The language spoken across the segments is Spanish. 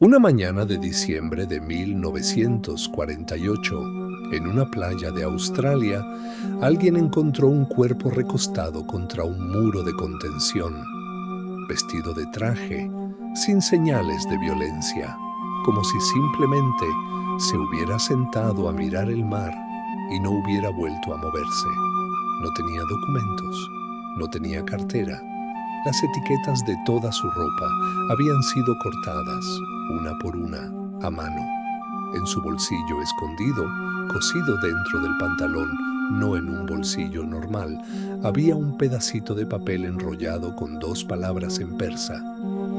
Una mañana de diciembre de 1948, en una playa de Australia, alguien encontró un cuerpo recostado contra un muro de contención, vestido de traje, sin señales de violencia, como si simplemente se hubiera sentado a mirar el mar y no hubiera vuelto a moverse. No tenía documentos, no tenía cartera. Las etiquetas de toda su ropa habían sido cortadas, una por una, a mano. En su bolsillo escondido, cosido dentro del pantalón, no en un bolsillo normal, había un pedacito de papel enrollado con dos palabras en persa: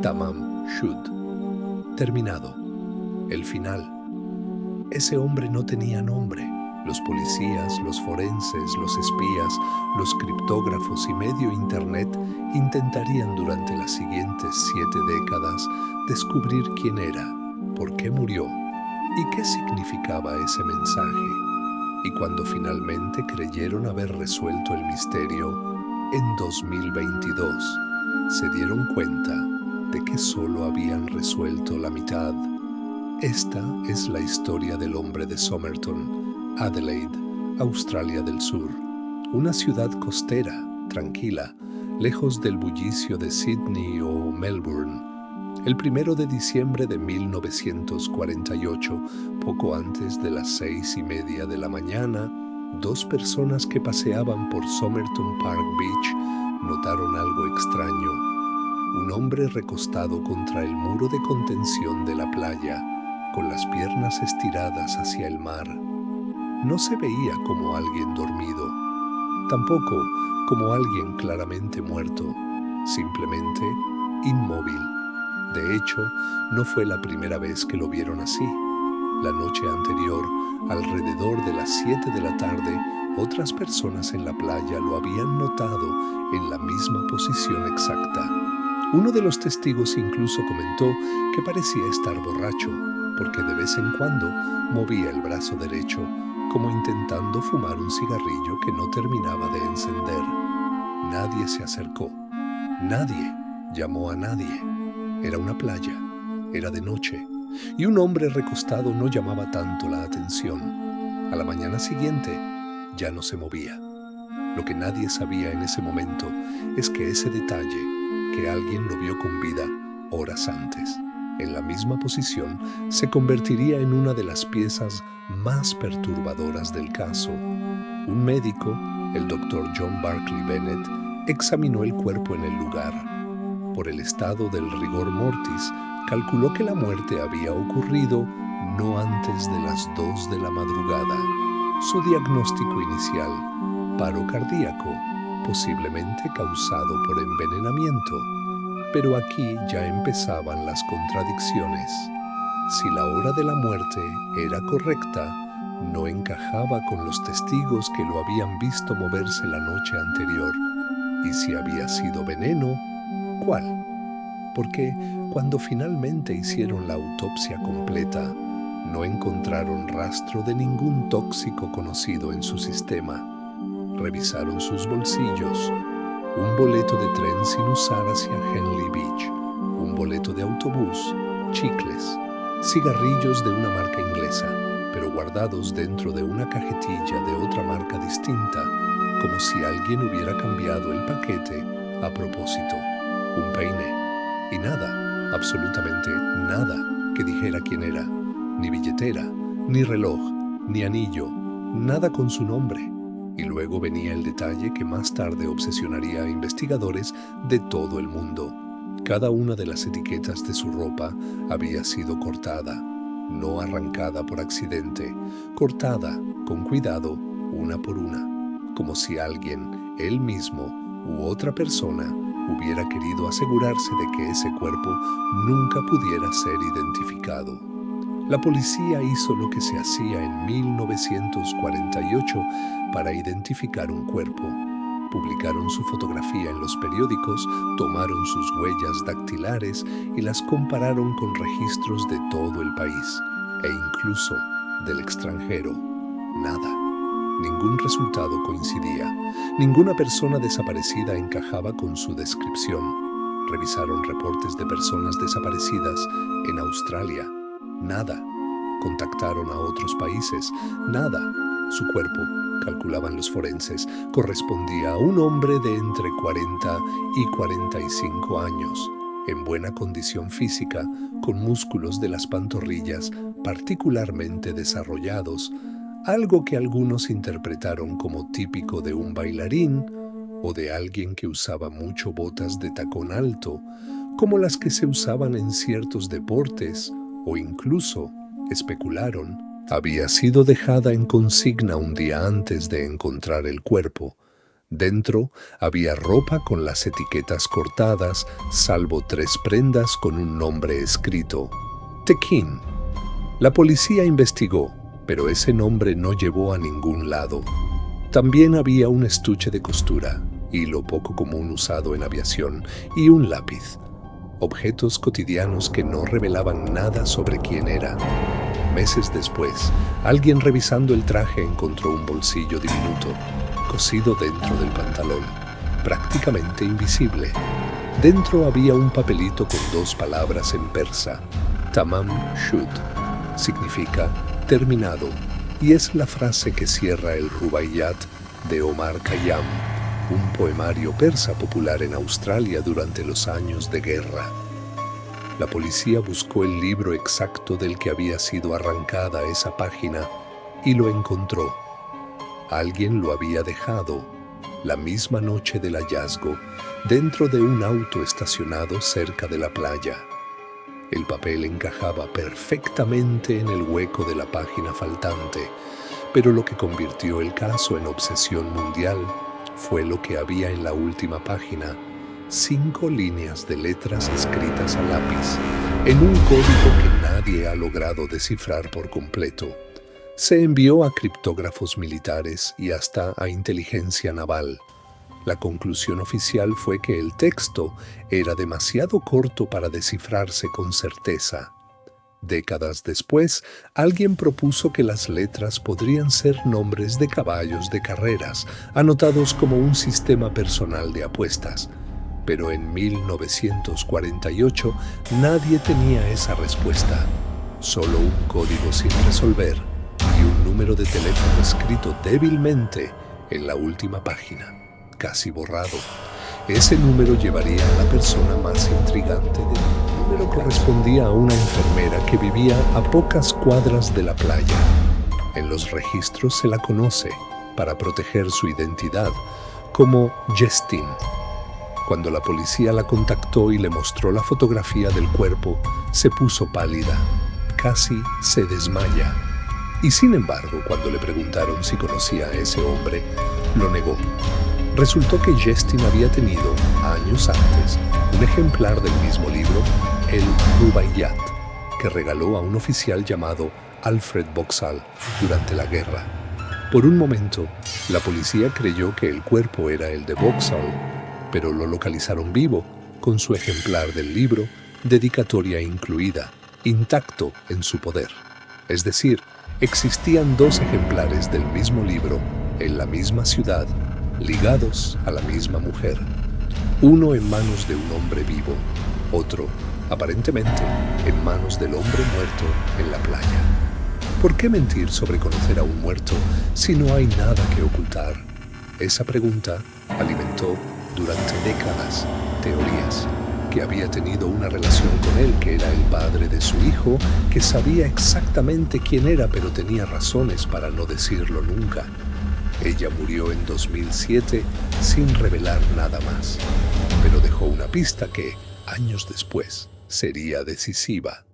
Tamam Shud. Terminado. El final. Ese hombre no tenía nombre. Los policías, los forenses, los espías, los criptógrafos y medio Internet intentarían durante las siguientes 7 décadas descubrir quién era, por qué murió y qué significaba ese mensaje. Y cuando finalmente creyeron haber resuelto el misterio, en 2022, se dieron cuenta de que solo habían resuelto la mitad. Esta es la historia del hombre de Somerton, Adelaide, Australia del Sur, una ciudad costera, tranquila, lejos del bullicio de Sydney o Melbourne. El 1 de diciembre de 1948, poco antes de las 6:30 de la mañana, dos personas que paseaban por Somerton Park Beach notaron algo extraño. Un hombre recostado contra el muro de contención de la playa, con las piernas estiradas hacia el mar. No se veía como alguien dormido, tampoco como alguien claramente muerto, simplemente inmóvil. De hecho, no fue la primera vez que lo vieron así. La noche anterior, alrededor de las 7 de la tarde, otras personas en la playa lo habían notado en la misma posición exacta. Uno de los testigos incluso comentó que parecía estar borracho, porque de vez en cuando movía el brazo derecho, como intentando fumar un cigarrillo que no terminaba de encender. Nadie se acercó. Nadie llamó a nadie. Era una playa, era de noche, y un hombre recostado no llamaba tanto la atención. A la mañana siguiente, ya no se movía. Lo que nadie sabía en ese momento es que ese detalle, que alguien lo vio con vida horas antes, en la misma posición, se convertiría en una de las piezas más perturbadoras del caso. Un médico, el Dr. John Barclay Bennett, examinó el cuerpo en el lugar. Por el estado del rigor mortis, calculó que la muerte había ocurrido no antes de las 2 de la madrugada. Su diagnóstico inicial: paro cardíaco, posiblemente causado por envenenamiento. Pero aquí ya empezaban las contradicciones. Si la hora de la muerte era correcta, no encajaba con los testigos que lo habían visto moverse la noche anterior. Y si había sido veneno, ¿cuál? Porque cuando finalmente hicieron la autopsia completa, no encontraron rastro de ningún tóxico conocido en su sistema. Revisaron sus bolsillos: un boleto de tren sin usar hacia Henley Beach, un boleto de autobús, chicles, cigarrillos de una marca inglesa, pero guardados dentro de una cajetilla de otra marca distinta, como si alguien hubiera cambiado el paquete a propósito. Un peine. Y nada, absolutamente nada, que dijera quién era. Ni billetera, ni reloj, ni anillo, nada con su nombre. Y luego venía el detalle que más tarde obsesionaría a investigadores de todo el mundo. Cada una de las etiquetas de su ropa había sido cortada, no arrancada por accidente, cortada con cuidado, una por una, como si alguien, él mismo u otra persona, hubiera querido asegurarse de que ese cuerpo nunca pudiera ser identificado. La policía hizo lo que se hacía en 1948 para identificar un cuerpo. Publicaron su fotografía en los periódicos, tomaron sus huellas dactilares y las compararon con registros de todo el país, e incluso del extranjero. Nada. Ningún resultado coincidía. Ninguna persona desaparecida encajaba con su descripción. Revisaron reportes de personas desaparecidas en Australia. Nada. Contactaron a otros países. Nada. Su cuerpo, calculaban los forenses, correspondía a un hombre de entre 40 y 45 años, en buena condición física, con músculos de las pantorrillas particularmente desarrollados, algo que algunos interpretaron como típico de un bailarín o de alguien que usaba mucho botas de tacón alto, como las que se usaban en ciertos deportes, o incluso, especularon, había sido dejada en consigna un día antes de encontrar el cuerpo. Dentro había ropa con las etiquetas cortadas, salvo 3 prendas con un nombre escrito: Tekin. La policía investigó, pero ese nombre no llevó a ningún lado. También había un estuche de costura, hilo poco común usado en aviación, y un lápiz. Objetos cotidianos que no revelaban nada sobre quién era. Meses después, alguien revisando el traje encontró un bolsillo diminuto, cosido dentro del pantalón, prácticamente invisible. Dentro había un papelito con 2 palabras en persa: Tamam Shud. Significa terminado, y es la frase que cierra el Rubaiyat de Omar Khayyam, un poemario persa popular en Australia durante los años de guerra. La policía buscó el libro exacto del que había sido arrancada esa página y lo encontró. Alguien lo había dejado, la misma noche del hallazgo, dentro de un auto estacionado cerca de la playa. El papel encajaba perfectamente en el hueco de la página faltante, pero lo que convirtió el caso en obsesión mundial fue lo que había en la última página: 5 líneas de letras escritas a lápiz, en un código que nadie ha logrado descifrar por completo. Se envió a criptógrafos militares y hasta a inteligencia naval. La conclusión oficial fue que el texto era demasiado corto para descifrarse con certeza. Décadas después, alguien propuso que las letras podrían ser nombres de caballos de carreras, anotados como un sistema personal de apuestas. Pero en 1948 nadie tenía esa respuesta. Solo un código sin resolver y un número de teléfono escrito débilmente en la última página, casi borrado. Ese número llevaría a la persona más intrigante del mundo. El número correspondía a una enfermera que vivía a pocas cuadras de la playa. En los registros se la conoce, para proteger su identidad, como Jestin. Cuando la policía la contactó y le mostró la fotografía del cuerpo, se puso pálida, casi se desmaya. Y sin embargo, cuando le preguntaron si conocía a ese hombre, lo negó. Resultó que Jestin había tenido, años antes, un ejemplar del mismo libro, el Rubaiyat, que regaló a un oficial llamado Alfred Boxall durante la guerra. Por un momento, la policía creyó que el cuerpo era el de Boxall, pero lo localizaron vivo, con su ejemplar del libro, dedicatoria incluida, intacto en su poder. Es decir, existían 2 ejemplares del mismo libro, en la misma ciudad, ligados a la misma mujer. Uno en manos de un hombre vivo, otro, aparentemente, en manos del hombre muerto en la playa. ¿Por qué mentir sobre conocer a un muerto si no hay nada que ocultar? Esa pregunta alimentó durante décadas teorías: que había tenido una relación con él, que era el padre de su hijo, que sabía exactamente quién era, pero tenía razones para no decirlo nunca. Ella murió en 2007 sin revelar nada más, pero dejó una pista que, años después, sería decisiva.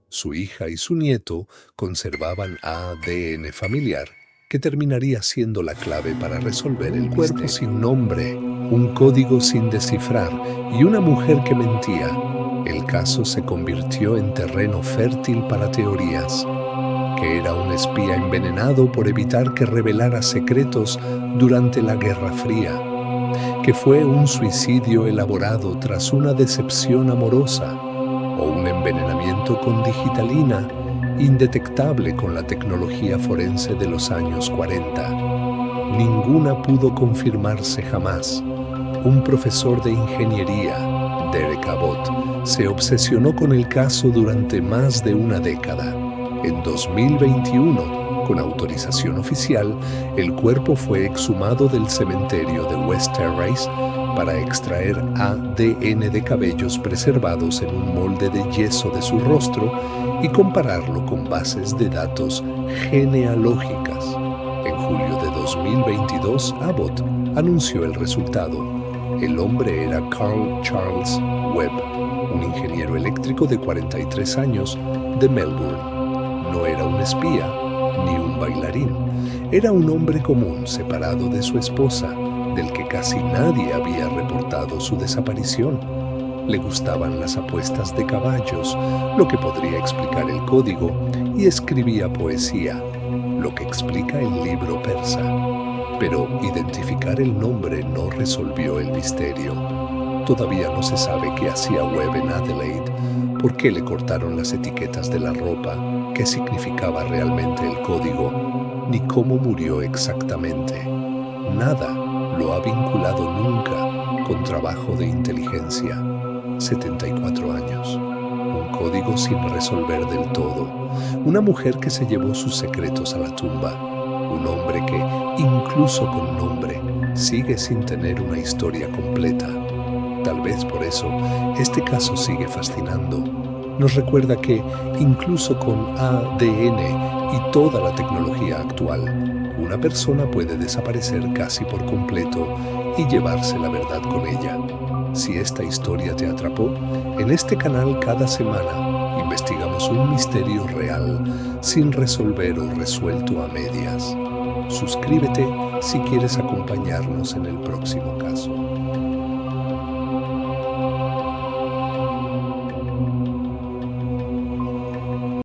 Su hija y su nieto conservaban ADN familiar, que terminaría siendo la clave para resolver el cuerpo sin nombre, un código sin descifrar y una mujer que mentía. El caso se convirtió en terreno fértil para teorías: que era un espía envenenado por evitar que revelara secretos durante la Guerra Fría, que fue un suicidio elaborado tras una decepción amorosa, o un envenenamiento con digitalina indetectable con la tecnología forense de los años 40. Ninguna pudo confirmarse jamás. Un profesor de ingeniería, Derek Abbott se obsesionó con el caso durante más de una década. En 2021, con autorización oficial, el cuerpo fue exhumado del cementerio de West Terrace para extraer ADN de cabellos preservados en un molde de yeso de su rostro y compararlo con bases de datos genealógicas. En julio de 2022, Abbott anunció el resultado. El hombre era Carl Charles Webb, un ingeniero eléctrico de 43 años de Melbourne. No era un espía ni un bailarín. Era un hombre común separado de su esposa, del que casi nadie había reportado su desaparición. Le gustaban las apuestas de caballos, lo que podría explicar el código, y escribía poesía, lo que explica el libro persa. Pero identificar el nombre no resolvió el misterio. Todavía no se sabe qué hacía Webb en Adelaide, por qué le cortaron las etiquetas de la ropa, qué significaba realmente el código, ni cómo murió exactamente. Nada lo ha vinculado nunca con trabajo de inteligencia. 74 años. Un código sin resolver del todo. Una mujer que se llevó sus secretos a la tumba. Un hombre que, incluso con nombre, sigue sin tener una historia completa. Tal vez por eso, este caso sigue fascinando. Nos recuerda que, incluso con ADN y toda la tecnología actual, una persona puede desaparecer casi por completo y llevarse la verdad con ella. Si esta historia te atrapó, en este canal cada semana investigamos un misterio real sin resolver o resuelto a medias. Suscríbete si quieres acompañarnos en el próximo caso.